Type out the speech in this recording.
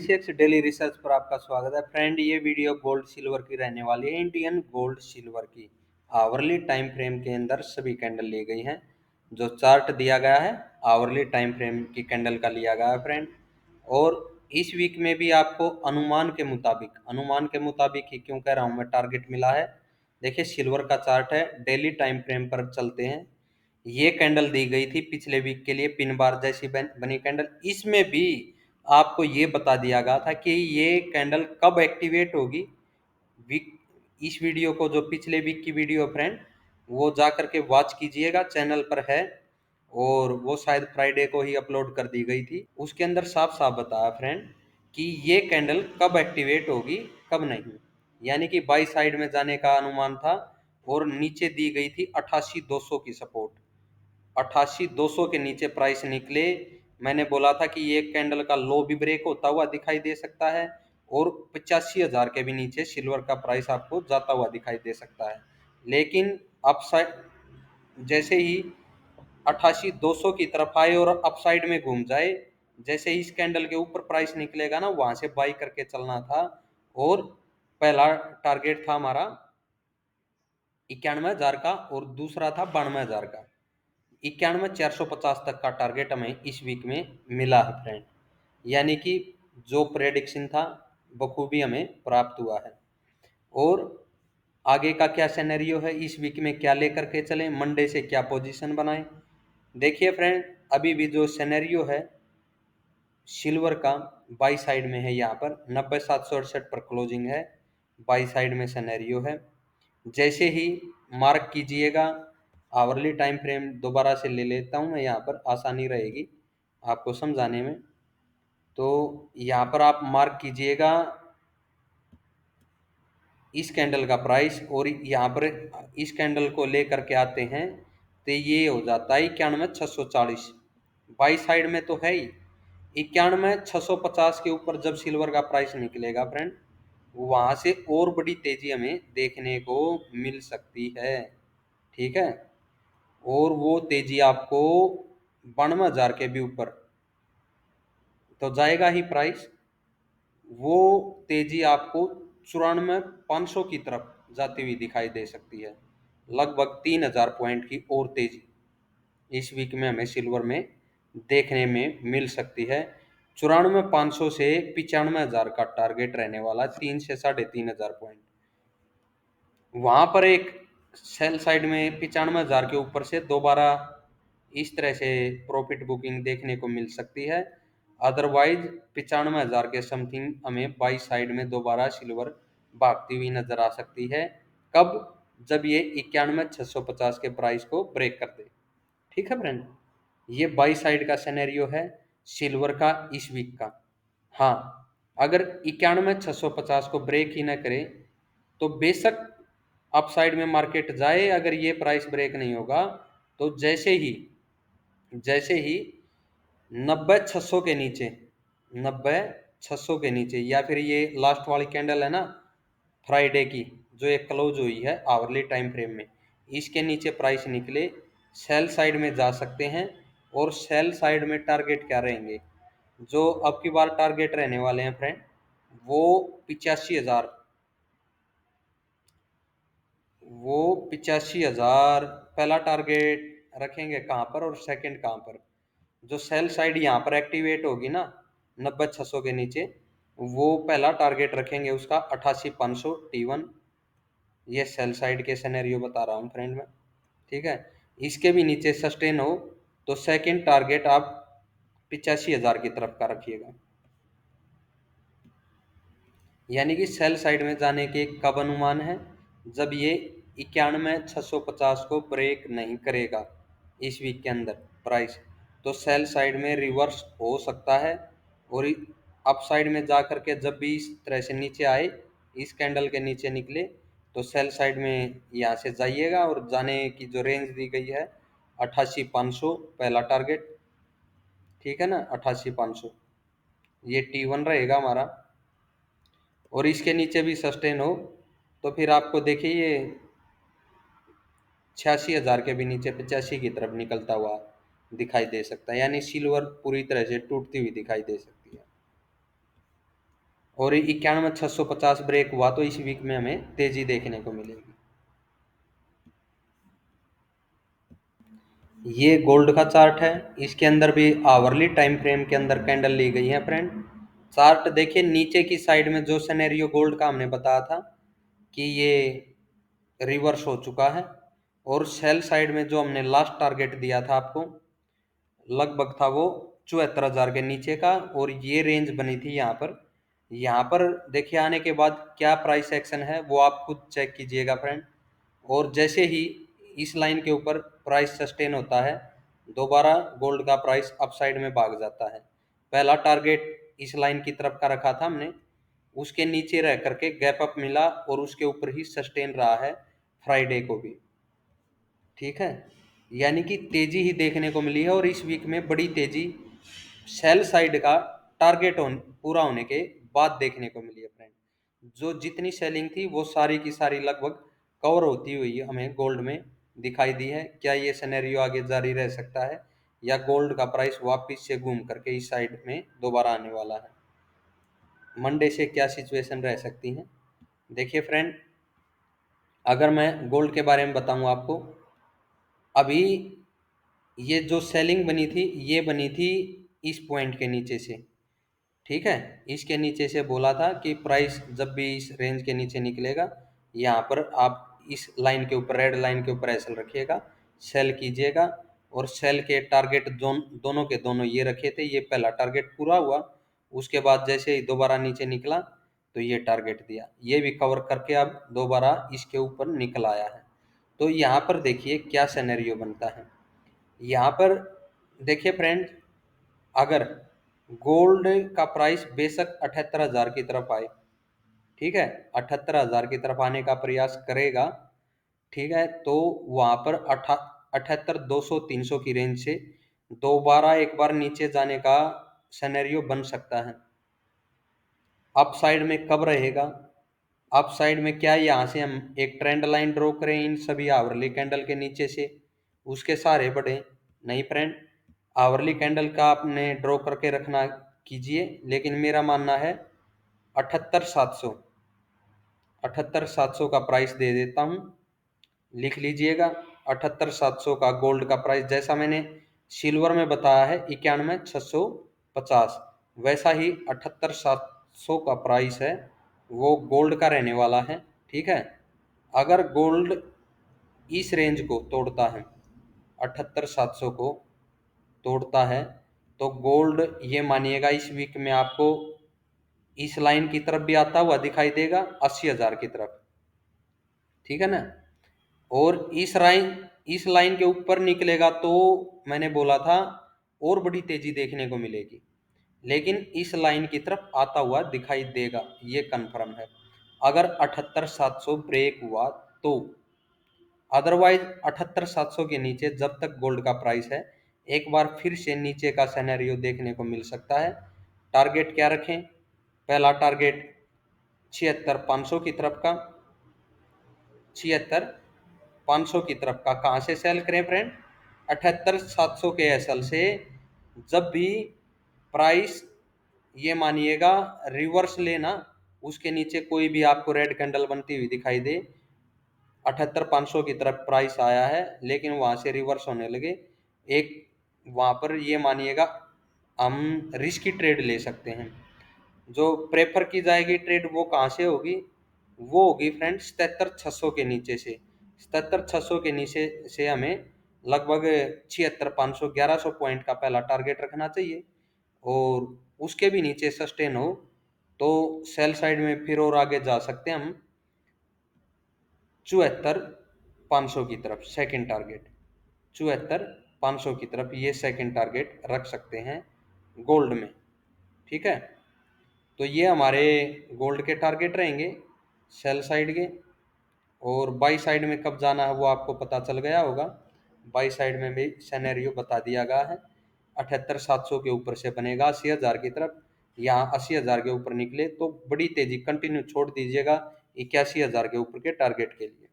BCX daily research पर आपका स्वागत है फ्रेंड। ये वीडियो गोल्ड सिल्वर की रहने वाली है। इंडियन गोल्ड सिल्वर की आवरली टाइम फ्रेम के अंदर सभी कैंडल ली गई हैं। जो चार्ट दिया गया है आवरली टाइम फ्रेम की कैंडल का लिया गया है फ्रेंड। और इस वीक में भी आपको अनुमान के मुताबिक ही क्यों कह रहा हूँ मैं, टारगेट मिला है। देखिए सिल्वर का चार्ट है, डेली टाइम फ्रेम पर चलते हैं। ये कैंडल दी गई थी पिछले वीक के लिए, पिन बार जैसी बनी कैंडल। इसमें भी आपको ये बता दिया गया था कि ये कैंडल कब एक्टिवेट होगी। वीक इस वीडियो को, जो पिछले वीक की वीडियो फ्रेंड, वो जा करके वॉच कीजिएगा, चैनल पर है। और वो शायद फ्राइडे को ही अपलोड कर दी गई थी। उसके अंदर साफ साफ बताया फ्रेंड कि ये कैंडल कब एक्टिवेट होगी कब नहीं। यानी कि बाई साइड में जाने का अनुमान था। और नीचे दी गई थी 88,200 की सपोर्ट। 88,200 के नीचे प्राइस निकले। मैंने बोला था कि ये कैंडल का लो भी ब्रेक होता हुआ दिखाई दे सकता है। और 85,000 के भी नीचे सिल्वर का प्राइस आपको जाता हुआ दिखाई दे सकता है। लेकिन अपसाइड जैसे ही 88,200 की तरफ आए और अपसाइड में घूम जाए, जैसे ही इस कैंडल के ऊपर प्राइस निकलेगा ना, वहां से बाई करके चलना था। और पहला टारगेट था हमारा 91,000 का और दूसरा था 92,000 का। 91,450 तक का टारगेट हमें इस वीक में मिला है फ्रेंड। यानी कि जो प्रेडिक्शन था बखूबी हमें प्राप्त हुआ है। और आगे का क्या सिनेरियो है, इस वीक में क्या लेकर के चलें, मंडे से क्या पोजीशन बनाएं। देखिए फ्रेंड, अभी भी जो सिनेरियो है सिल्वर का बाई साइड में है। यहाँ पर 90,768 पर क्लोजिंग है, बाई साइड में सिनेरियो है। जैसे ही मार्क कीजिएगा, आवरली टाइम फ्रेम दोबारा से ले लेता हूँ मैं, यहाँ पर आसानी रहेगी आपको समझाने में। तो यहाँ पर आप मार्क कीजिएगा इस कैंडल का प्राइस, और यहाँ पर इस कैंडल को लेकर के आते हैं तो ये हो जाता है 91,640। बाई साइड में तो है ही। 91,650 के ऊपर जब सिल्वर का प्राइस निकलेगा फ्रेंड, वहां से और बड़ी तेजी हमें देखने को मिल सकती है। ठीक है। और वो तेजी आपको 92,000 के भी ऊपर तो जाएगा ही प्राइस। वो तेजी आपको 94,500 की तरफ जाती हुई दिखाई दे सकती है। लगभग 3,000 पॉइंट की और तेजी इस वीक में हमें सिल्वर में देखने में मिल सकती है। 94,500 से 95,000 का टारगेट रहने वाला, 3 से 3,500 पॉइंट। वहां पर एक सेल साइड में 95,000 के ऊपर से दोबारा इस तरह से प्रॉफिट बुकिंग देखने को मिल सकती है। अदरवाइज 95,000 के समथिंग हमें बाई साइड में दोबारा सिल्वर भागती हुई नजर आ सकती है। कब? जब ये 91,650 के प्राइस को ब्रेक कर दे। ठीक है फ्रेंड, ये बाई साइड का सिनेरियो है सिल्वर का इस वीक का। हाँ, अगर 91,650 को ब्रेक ही ना करे तो बेशक अपसाइड में मार्केट जाए। अगर ये प्राइस ब्रेक नहीं होगा तो जैसे ही 90,600 के नीचे, 90,600 के नीचे, या फिर ये लास्ट वाली कैंडल है ना फ्राइडे की, जो एक क्लोज हुई है आवरली टाइम फ्रेम में, इसके नीचे प्राइस निकले, सेल साइड में जा सकते हैं। और सेल साइड में टारगेट क्या रहेंगे, जो अब की बार टारगेट रहने वाले हैं फ्रेंड, वो 85,000। वो 85,000 पहला टारगेट रखेंगे कहाँ पर, और सेकंड कहाँ पर। जो सेल साइड यहाँ पर एक्टिवेट होगी ना 90,600 के नीचे, वो पहला टारगेट रखेंगे उसका 88,500 T1। ये सेल साइड के सिनेरियो बता रहा हूँ फ्रेंड मैं। ठीक है। इसके भी नीचे सस्टेन हो तो सेकंड टारगेट आप 85,000 की तरफ का रखिएगा। यानी कि सेल साइड में जाने के कब अनुमान है, जब ये 91,650 को ब्रेक नहीं करेगा इस वीक के अंदर प्राइस, तो सेल साइड में रिवर्स हो सकता है। और अप साइड में जा करके जब भी इस तरह से नीचे आए, इस कैंडल के नीचे निकले, तो सेल साइड में यहाँ से जाइएगा। और जाने की जो रेंज दी गई है 88,500 पहला टारगेट। ठीक है ना, 88,500 ये T1 रहेगा हमारा। और इसके नीचे भी सस्टेन हो तो फिर आपको देखिए ये 86,000 के भी नीचे 85 की तरफ निकलता हुआ दिखाई दे सकता है। यानी सिल्वर पूरी तरह से टूटती हुई दिखाई दे सकती है। और 91,650 ब्रेक हुआ तो इस वीक में हमें तेजी देखने को मिलेगी। ये गोल्ड का चार्ट है, इसके अंदर भी आवरली टाइम फ्रेम के अंदर कैंडल ली गई है फ्रेंड। चार्ट देखिए, नीचे की साइड में जो सिनेरियो गोल्ड का हमने बताया था कि ये रिवर्स हो चुका है, और सेल साइड में जो हमने लास्ट टारगेट दिया था आपको, लगभग था वो 74,000 के नीचे का, और ये रेंज बनी थी यहाँ पर। यहाँ पर देखिए आने के बाद क्या प्राइस एक्शन है वो आप खुद चेक कीजिएगा फ्रेंड। और जैसे ही इस लाइन के ऊपर प्राइस सस्टेन होता है, दोबारा गोल्ड का प्राइस अपसाइड में भाग जाता है। पहला टारगेट इस लाइन की तरफ का रखा था हमने, उसके नीचे रह करके गैप अप मिला और उसके ऊपर ही सस्टेन रहा है फ्राइडे को भी। ठीक है, यानी कि तेजी ही देखने को मिली है, और इस वीक में बड़ी तेजी सेल साइड का टारगेट पूरा होने के बाद देखने को मिली है फ्रेंड। जो जितनी सेलिंग थी वो सारी की सारी लगभग कवर होती हुई हमें गोल्ड में दिखाई दी है। क्या ये सिनेरियो आगे जारी रह सकता है, या गोल्ड का प्राइस वापस से घूम करके इस साइड में दोबारा आने वाला है? मंडे से क्या सिचुएशन रह सकती है? देखिए फ्रेंड, अगर मैं गोल्ड के बारे में बताऊं आपको, अभी ये जो सेलिंग बनी थी ये बनी थी इस पॉइंट के नीचे से। ठीक है, इसके नीचे से बोला था कि प्राइस जब भी इस रेंज के नीचे निकलेगा, यहाँ पर आप इस लाइन के ऊपर, रेड लाइन के ऊपर एसल रखिएगा, सेल कीजिएगा। और सेल के टारगेट दोनों के दोनों ये रखे थे, ये पहला टारगेट पूरा हुआ, उसके बाद जैसे ही दोबारा नीचे निकला तो ये टारगेट दिया, ये भी कवर करके अब दोबारा इसके ऊपर निकल आया है। तो यहाँ पर देखिए क्या सिनेरियो बनता है। यहाँ पर देखिए फ्रेंड, अगर गोल्ड का प्राइस बेशक 78,000 की तरफ आए, ठीक है, 78,000 की तरफ आने का प्रयास करेगा, ठीक है, तो वहां पर 78,200 300 की रेंज से दोबारा एक बार नीचे जाने का सिनेरियो बन सकता है। अप साइड में कब रहेगा? अप साइड में क्या यहाँ से हम एक ट्रेंड लाइन ड्रॉ करें इन सभी आवरली कैंडल के नीचे से, उसके सहारे बढ़े? नहीं फ्रेंड, आवरली कैंडल का आपने ड्रॉ करके रखना कीजिए, लेकिन मेरा मानना है 78,700, 78,700 का प्राइस दे देता हूँ, लिख लीजिएगा। 78,700 का गोल्ड का प्राइस, जैसा मैंने सिल्वर में बताया है 91,650, वैसा ही 78,700 का प्राइस है वो गोल्ड का रहने वाला है। ठीक है, अगर गोल्ड इस रेंज को तोड़ता है, 78,700 को तोड़ता है, तो गोल्ड ये मानिएगा इस वीक में आपको इस लाइन की तरफ भी आता हुआ दिखाई देगा, 80,000 की तरफ। ठीक है ना, और इस लाइन के ऊपर निकलेगा तो मैंने बोला था और बड़ी तेजी देखने को मिलेगी, लेकिन इस लाइन की तरफ आता हुआ दिखाई देगा, ये कंफर्म है अगर 78,700 ब्रेक हुआ तो। अदरवाइज 78,700 के नीचे जब तक गोल्ड का प्राइस है, एक बार फिर से नीचे का सिनेरियो देखने को मिल सकता है। टारगेट क्या रखें? पहला टारगेट 76,500 की तरफ का, 76,500 की तरफ का। कहाँ से सेल करें फ्रेंड? 78,700 के एसएल से। जब भी प्राइस ये मानिएगा रिवर्स लेना, उसके नीचे कोई भी आपको रेड कैंडल बनती हुई दिखाई दे, 78,500 की तरफ प्राइस आया है लेकिन वहां से रिवर्स होने लगे, एक वहां पर ये मानिएगा हम रिस्की ट्रेड ले सकते हैं। जो प्रेफर की जाएगी ट्रेड वो कहाँ से होगी? वो होगी फ्रेंड 77,600 के नीचे से। 77,600 के नीचे से हमें लगभग 76,500 1100 पॉइंट का पहला टारगेट रखना चाहिए, और उसके भी नीचे सस्टेन हो तो सेल साइड में फिर और आगे जा सकते हैं हम 74,500 की तरफ। सेकंड टारगेट 74,500 की तरफ, ये सेकंड टारगेट रख सकते हैं गोल्ड में। ठीक है, तो ये हमारे गोल्ड के टारगेट रहेंगे सेल साइड के। और बाई साइड में कब जाना है वो आपको पता चल गया होगा, बाई साइड में भी सिनेरियो बता दिया गया है। 78,700 के ऊपर से बनेगा 80,000 की तरफ, यहाँ 80,000 के ऊपर निकले तो बड़ी तेजी कंटिन्यू छोड़ दीजिएगा 81,000 के ऊपर के टारगेट के लिए।